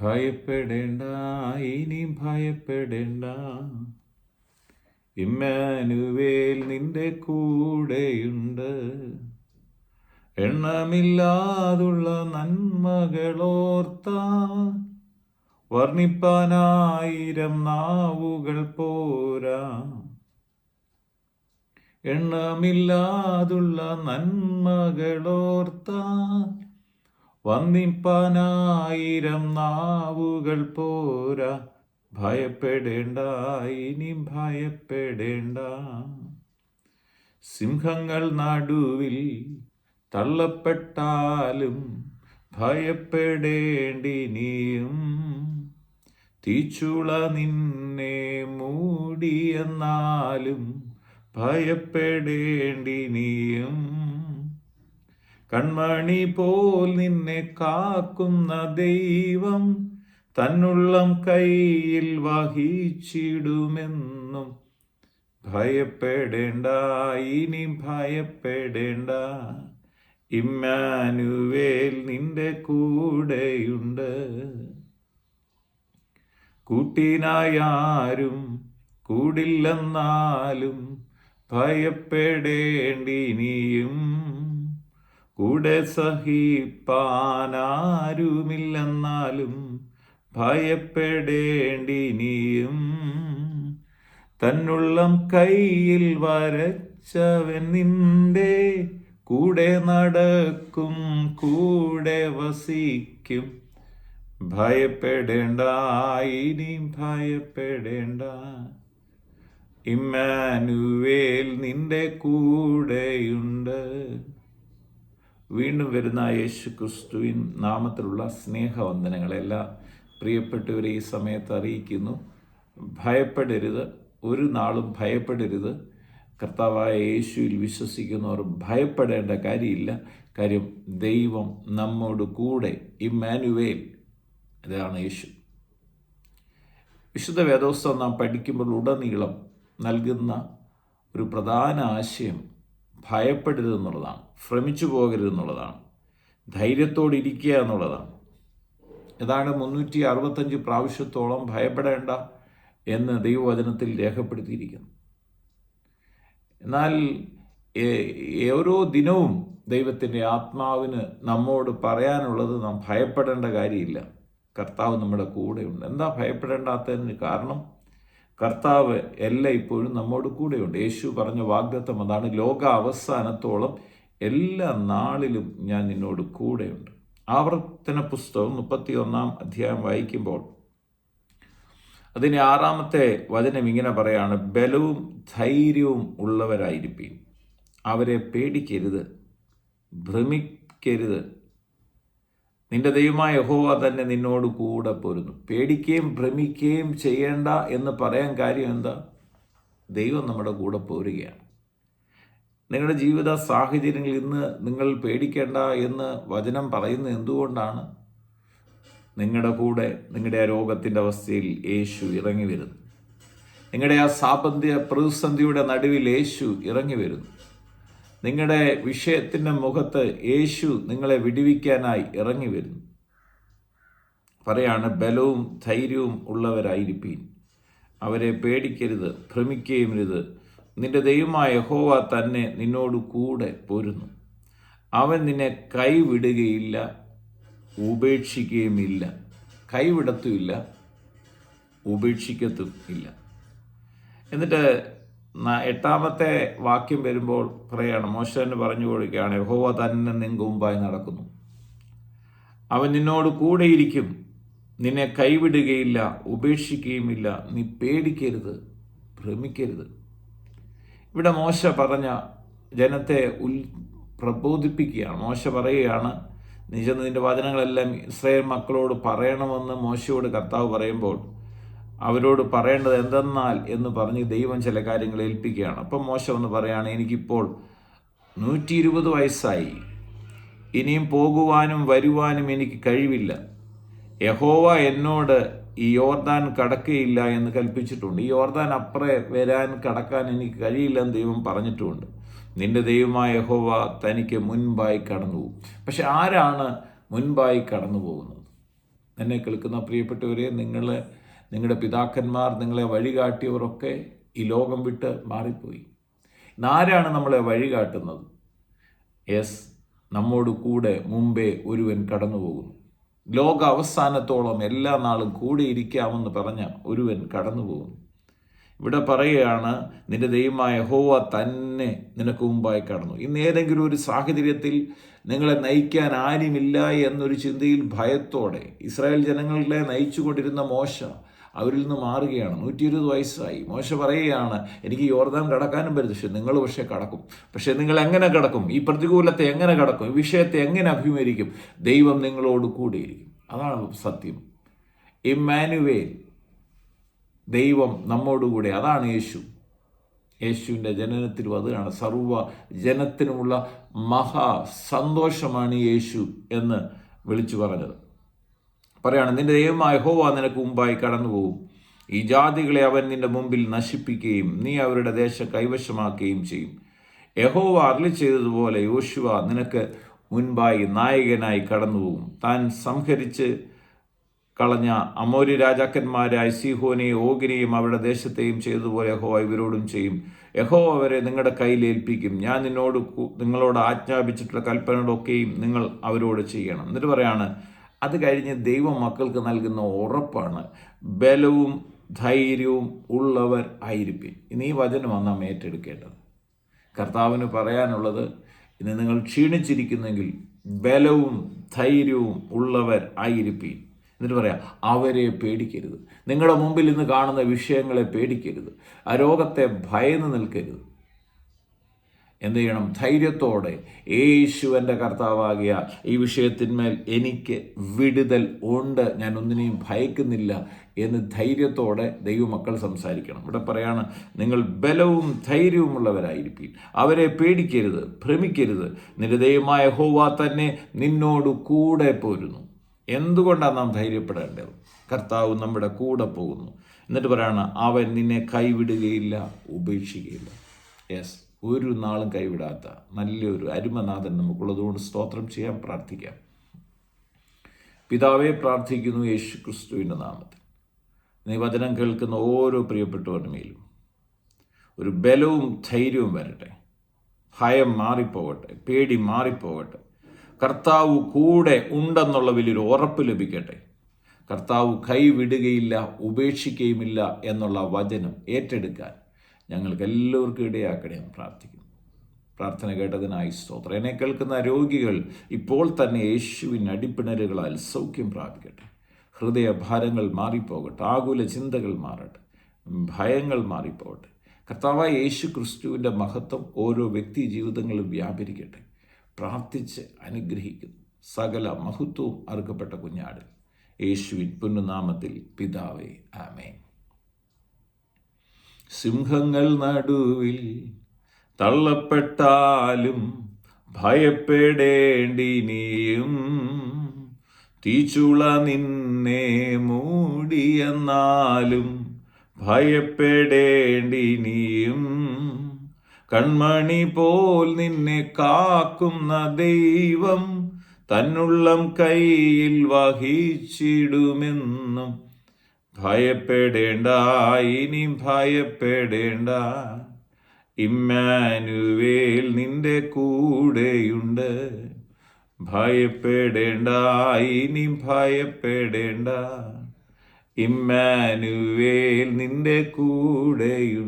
ഭയപ്പെടേണ്ട, ഇനി ഭയപ്പെടേണ്ട. ഇമ്മാനുവേൽ നിന്റെ കൂടെയുണ്ട്. എണ്ണമില്ലാതുള്ള നന്മകളോർത്ത വർണ്ണിപ്പാനായിരം നാവുകൾ പോരാ. എണ്ണമില്ലാതുള്ള നന്മകളോർത്ത വർണ്ണിപ്പാനായിരം നാവുകൾ പോരാ. ഭയപ്പെടേണ്ട, ഇനി ഭയപ്പെടേണ്ട. സിംഹങ്ങൾ നടുവിൽ തള്ളപ്പെട്ടാലും ഭയപ്പെടേണ്ടിനിയും. തീച്ചുള നിന്നെ മൂടിയെന്നാലും ഭയപ്പെടേണ്ടിനിയും. കൺമണി പോൽ നിന്നെ കാക്കുന്ന ദൈവം തന്നുള്ളം കയ്യിൽ വഹിച്ചിടുമെന്നും. ഭയപ്പെടേണ്ട, ഇനി ഭയപ്പെടേണ്ട. ഇമ്മാനുവേൽ നിന്റെ കൂടെയുണ്ട്. കൂട്ടിനായാരും കൂടില്ലെന്നാലും ഭയപ്പെടേണ്ടിനിയും. കൂടെ സഹിപ്പാനാരുമില്ലെന്നാലും ഭയപ്പെടേണ്ടിനിയും. തന്നുള്ളം കയ്യിൽ വരച്ചവൻ നിന്റെ കൂടെ നടക്കും, കൂടെ വസിക്കും. ഭയപ്പെടേണ്ട, ഇനി ഭയപ്പെടേണ്ട. ഇമ്മാനുവേൽ നിന്റെ കൂടെയുണ്ട്. വീണ്ടും വരുന്ന യേശു ക്രിസ്തുവിൻ നാമത്തിലുള്ള സ്നേഹവന്ദനങ്ങളെ എല്ലാ പ്രിയപ്പെട്ടവരെ ഈ സമയത്ത് അറിയിക്കുന്നു. ഭയപ്പെടരുത്, ഒരു നാളും ഭയപ്പെടരുത്. കർത്താവായ യേശുവിൽ വിശ്വസിക്കുന്നവർ ഭയപ്പെടേണ്ട കാര്യമില്ല. കാര്യം ദൈവം നമ്മോട് കൂടെ. ഇമ്മാനുവേൽ, ഇതാണ് യേശു. വിശുദ്ധ വേദോസ്തവം നാം പഠിക്കുമ്പോൾ ഉടനീളം നൽകുന്ന ഒരു പ്രധാന ആശയം ഭയപ്പെടരുതെന്നുള്ളതാണ്, ഭ്രമിച്ചു പോകരുതെന്നുള്ളതാണ്, ധൈര്യത്തോടിരിക്കുക എന്നുള്ളതാണ്. ഏതാണ്ട് 365 പ്രാവശ്യത്തോളം ഭയപ്പെടേണ്ട എന്ന് ദൈവവചനത്തിൽ രേഖപ്പെടുത്തിയിരിക്കുന്നു. എന്നാൽ ഓരോ ദിനവും ദൈവത്തിൻ്റെ ആത്മാവിന് നമ്മോട് പറയാനുള്ളത് നാം ഭയപ്പെടേണ്ട കാര്യമില്ല. കർത്താവ് നമ്മുടെ കൂടെയുണ്ട്. എന്താ ഭയപ്പെടേണ്ടാത്തതിന് കാരണം? കർത്താവ് എല്ലാം ഇപ്പോഴും നമ്മോട് കൂടെയുണ്ട്. യേശു പറഞ്ഞ വാഗ്ദത്തം അതാണ്, ലോക അവസാനത്തോളം എല്ലാ നാളിലും ഞാൻ നിന്നോട് കൂടെയുണ്ട്. ആവർത്തന പുസ്തകം 31-ാം അധ്യായം വായിക്കുമ്പോൾ അതിന് 6-ാമത്തെ വചനം ഇങ്ങനെ പറയാണ്, ബലവും ധൈര്യവും ഉള്ളവരായിരിക്കും. അവരെ പേടിക്കരുത്, ഭ്രമിക്കരുത്. നിന്റെ ദൈവമായ യഹോവ തന്നെ നിന്നോട് കൂടെ പോരുന്നു. പേടിക്കുകയും ഭ്രമിക്കുകയും ചെയ്യേണ്ട എന്ന് പറയാൻ കാര്യം എന്താ? ദൈവം നമ്മുടെ കൂടെ പോരുകയാണ്. നിങ്ങളുടെ ജീവിത സാഹചര്യങ്ങളിൽ ഇന്ന് നിങ്ങൾ പേടിക്കേണ്ട എന്ന് വചനം പറയുന്നത് എന്തുകൊണ്ടാണ്? നിങ്ങളുടെ കൂടെ, നിങ്ങളുടെ ആ രോഗത്തിൻ്റെ അവസ്ഥയിൽ യേശു ഇറങ്ങി വരുന്നു. നിങ്ങളുടെ ആ പ്രതിസന്ധിയുടെ നടുവിൽ യേശു ഇറങ്ങി വരുന്നു. നിങ്ങളുടെ വിഷയത്തിൻ്റെ മുഖത്ത് യേശു നിങ്ങളെ വിടുവിക്കാനായി ഇറങ്ങി വരുന്നു. പറയാണ്, ബലവും ധൈര്യവും ഉള്ളവരായിരിപ്പീൻ. അവരെ പേടിക്കരുത്, ഭ്രമിക്കുകയുമരുത്. നിന്റെ ദൈവമായ യഹോവ തന്നെ നിന്നോട് കൂടെ പോരുന്നു. അവൻ നിന്നെ കൈവിടുകയില്ല, ഉപേക്ഷിക്കുകയുമില്ല. കൈവിടത്തുമില്ല, ഉപേക്ഷിക്കത്തും ഇല്ല. എന്നിട്ട് 8-ാമത്തെ വാക്യം വരുമ്പോൾ പറയാണ്, മോശന് പറഞ്ഞു കൊടുക്കുകയാണ്, യഹോവ തന്നെ നിങ്ങൾക്ക് മുമ്പായി നടക്കുന്നു. അവൻ നിന്നോട് കൂടെയിരിക്കും, നിന്നെ കൈവിടുകയില്ല, ഉപേക്ഷിക്കുകയുമില്ല. നീ പേടിക്കരുത്, ഭ്രമിക്കരുത്. ഇവിടെ മോശ പറഞ്ഞ ജനത്തെ പ്രബോധിപ്പിക്കുകയാണ്. മോശ പറയുകയാണ്, നിന്റെ വചനങ്ങളെല്ലാം ഇസ്രായേൽ മക്കളോട് പറയണമെന്ന് മോശയോട് കർത്താവ് പറയുമ്പോൾ അവരോട് പറയേണ്ടത് എന്തെന്നാൽ എന്ന് പറഞ്ഞ് ദൈവം ചില കാര്യങ്ങൾ ഏൽപ്പിക്കുകയാണ്. അപ്പം മോശ ഒന്ന് പറയുകയാണ്, എനിക്കിപ്പോൾ 120 വയസ്സായി, ഇനിയും പോകുവാനും വരുവാനും എനിക്ക് കഴിവില്ല. യഹോവ എന്നോട് ഈ യോർദാൻ കടക്കുകയില്ല എന്ന് കൽപ്പിച്ചിട്ടുണ്ട്. ഈ യോർദാൻ കടക്കാൻ എനിക്ക് കഴിയില്ലെന്ന് ദൈവം പറഞ്ഞിട്ടുമുണ്ട്. നിന്റെ ദൈവമായ യഹോവ തനിക്ക് മുൻപായി കടന്നു പോകും. പക്ഷെ ആരാണ് മുൻപായി കടന്നു പോകുന്നത്? എന്നെ കേൾക്കുന്ന പ്രിയപ്പെട്ടവരെ, നിങ്ങളുടെ പിതാക്കന്മാർ, നിങ്ങളെ വഴികാട്ടിയവരൊക്കെ ഈ ലോകം വിട്ട് മാറിപ്പോയി. ആരാണ് നമ്മളെ വഴികാട്ടുന്നത്? നമ്മോട് കൂടെ മുമ്പേ ഒരുവൻ കടന്നു പോകുന്നു. ലോക അവസാനത്തോളം എല്ലാ നാളും കൂടെ ഇരിക്കാമെന്ന് പറഞ്ഞ ഒരുവൻ കടന്നു പോകുന്നു. ഇവിടെ പറയുകയാണ്, നിന്റെ ദൈവമായ യഹോവ തന്നെ നിനക്ക് മുമ്പായി കടന്നു. ഇന്ന് ഏതെങ്കിലും ഒരു സാഹചര്യത്തിൽ നിങ്ങളെ നയിക്കാൻ ആരുമില്ല എന്നൊരു ചിന്തയിൽ ഭയത്തോടെ ഇസ്രായേൽ ജനങ്ങളെ നയിച്ചുകൊണ്ടിരുന്ന മോശ അവരിൽ നിന്ന് മാറുകയാണ്. 120 വയസ്സായി. മോശ പറയുകയാണ്, എനിക്ക് യോർദാൻ കടക്കാനും പറ്റും, പക്ഷെ നിങ്ങൾ കടക്കും. പക്ഷെ നിങ്ങൾ എങ്ങനെ കടക്കും? ഈ പ്രതികൂലത്തെ എങ്ങനെ കടക്കും? ഈ വിഷയത്തെ എങ്ങനെ അഭിമുഖീകരിക്കും? ദൈവം നിങ്ങളോട് കൂടെയിരിക്കും. അതാണ് സത്യം. ഇമ്മാനുവേൽ, ദൈവം നമ്മോടുകൂടെ. അതാണ് യേശുവിൻ്റെ ജനനത്തിലും അതാണ്. സർവ്വ ജനത്തിനുമുള്ള മഹാ സന്തോഷമാണ് യേശു എന്ന് വിളിച്ചു പറഞ്ഞത്. പറയാണ്, നിന്റെ ദൈവമായ യഹോവ നിനക്ക് മുമ്പായി കടന്നു പോകും. ഈ ജാതികളെ അവൻ നിന്റെ മുമ്പിൽ നശിപ്പിക്കുകയും നീ അവരുടെ ദേശം കൈവശമാക്കുകയും ചെയ്യും. യഹോവ അരുളി ചെയ്തതുപോലെ യോശുവ നിനക്ക് മുൻപായി നായകനായി കടന്നു പോകും. താൻ സംഹരിച്ച് കളഞ്ഞ അമോരി രാജാക്കന്മാരായ സീഹോനെയും ഓഗിനെയും അവരുടെ ദേശത്തെയും ചെയ്തതുപോലെ യഹോവ ഇവരോടും ചെയ്യും. യഹോവ അവരെ നിങ്ങളുടെ കയ്യിൽ ഏൽപ്പിക്കും. ഞാൻ നിങ്ങളോട് ആജ്ഞാപിച്ചിട്ടുള്ള കൽപ്പനകളൊക്കെയും നിങ്ങൾ അവരോട് ചെയ്യണം. എന്നിട്ട് പറയാണ്, അത് കഴിഞ്ഞ് ദൈവം മക്കൾക്ക് നൽകുന്ന ഉറപ്പാണ്, ബലവും ധൈര്യവും ഉള്ളവർ ആയിരിക്കും. ഇനി ഈ വചനമാണ് നാം ഏറ്റെടുക്കേണ്ടത്. കർത്താവിന് പറയാനുള്ളത്, ഇന്ന് നിങ്ങൾ ക്ഷീണിച്ചിരിക്കുന്നെങ്കിൽ ബലവും ധൈര്യവും ഉള്ളവർ ആയിരിക്കും. എന്നിട്ട് പറയാം, അവരെ പേടിക്കരുത്. നിങ്ങളുടെ മുമ്പിൽ ഇന്ന് കാണുന്ന വിഷയങ്ങളെ പേടിക്കരുത്. ആ രോഗത്തെ ഭയന്ന് നിൽക്കരുത്. എന്ത് ചെയ്യണം? ധൈര്യത്തോടെ, യേശു എൻ്റെ കർത്താവാകിയ ഈ വിഷയത്തിന്മേൽ എനിക്ക് വിടുതൽ ഉണ്ട്, ഞാൻ ഒന്നിനെയും ഭയക്കുന്നില്ല എന്ന് ധൈര്യത്തോടെ ദൈവമക്കൾ സംസാരിക്കണം. ഇവിടെ പറയാണ്, നിങ്ങൾ ബലവും ധൈര്യവുമുള്ളവരായിരിക്കും. അവരെ പേടിക്കരുത്, ഭ്രമിക്കരുത്. നിന്റെ ദൈവമായ യഹോവ തന്നെ നിന്നോട് കൂടെ പോരുന്നു. എന്തുകൊണ്ടാണ് നാം ധൈര്യപ്പെടേണ്ടത്? കർത്താവ് നമ്മുടെ കൂടെ പോകുന്നു. എന്നിട്ട് പറയാണ്, അവൻ നിന്നെ കൈവിടുകയില്ല, ഉപേക്ഷിക്കുകയില്ല. ഒരു നാളും കൈവിടാത്ത നല്ലൊരു അരുമനാഥൻ നമുക്കുള്ളതുകൊണ്ട് സ്തോത്രം ചെയ്യാൻ പ്രാർത്ഥിക്കാം. പിതാവേ, പ്രാർത്ഥിക്കുന്നു യേശു ക്രിസ്തുവിൻ്റെ നാമത്തിൽ. നീ വചനം കേൾക്കുന്ന ഓരോ പ്രിയപ്പെട്ടവരുടെ മേലും ഒരു ബലവും ധൈര്യവും വരട്ടെ. ഭയം മാറിപ്പോകട്ടെ, പേടി മാറിപ്പോകട്ടെ. കർത്താവ് കൂടെ ഉണ്ടെന്നുള്ള വലിയൊരു ഉറപ്പ് ലഭിക്കട്ടെ. കർത്താവ് കൈവിടുകയില്ല, ഉപേക്ഷിക്കുകയുമില്ല എന്നുള്ള വചനം ഏറ്റെടുക്കാൻ ഞങ്ങൾക്ക് എല്ലാവർക്കും ഇടയാക്കണേ എന്ന് പ്രാർത്ഥിക്കുന്നു. പ്രാർത്ഥന കേട്ടതിനായി സ്തോത്രം. എന്നെ കേൾക്കുന്ന രോഗികൾ ഇപ്പോൾ തന്നെ യേശുവിൻ അടിപ്പിണരുകളാൽ സൗഖ്യം പ്രാപിക്കട്ടെ. ഹൃദയഭാരങ്ങൾ മാറിപ്പോകട്ടെ, ആകുല ചിന്തകൾ മാറട്ടെ, ഭയങ്ങൾ മാറിപ്പോകട്ടെ. കർത്താവായ യേശു ക്രിസ്തുവിൻ്റെ മഹത്വം ഓരോ വ്യക്തി ജീവിതങ്ങളിലും വ്യാപരിക്കട്ടെ. പ്രാർത്ഥിച്ച് അനുഗ്രഹിക്കുന്നു. സകല മഹത്വവും അറുക്കപ്പെട്ട കുഞ്ഞാട് യേശുവിൻ പൊന്നുനാമത്തിൽ പിതാവേ, ആമേൻ. സിംഹങ്ങൾ നടുവിൽ തള്ളപ്പെട്ടാലും ഭയപ്പെടേണ്ടി നീയും, തീച്ചുള നിന്നെ മൂടിയെന്നാലും ഭയപ്പെടേണ്ടി നീയും, കൺമണി പോൽ നിന്നെ കാക്കുന്ന ദൈവം തന്നുള്ളം കയ്യിൽ വഹിച്ചിടുമെന്നും ഭയപ്പെടേണ്ട, ഇനി ഭയപ്പെടേണ്ട. ഇമ്മാനുവേൽ നിന്റെ കൂടെയുണ്ട്. ഭയപ്പെടേണ്ട, ഇനി ഭയപ്പെടേണ്ട. ഇമ്മാനുവേൽ നിന്റെ കൂടെയുണ്ട്.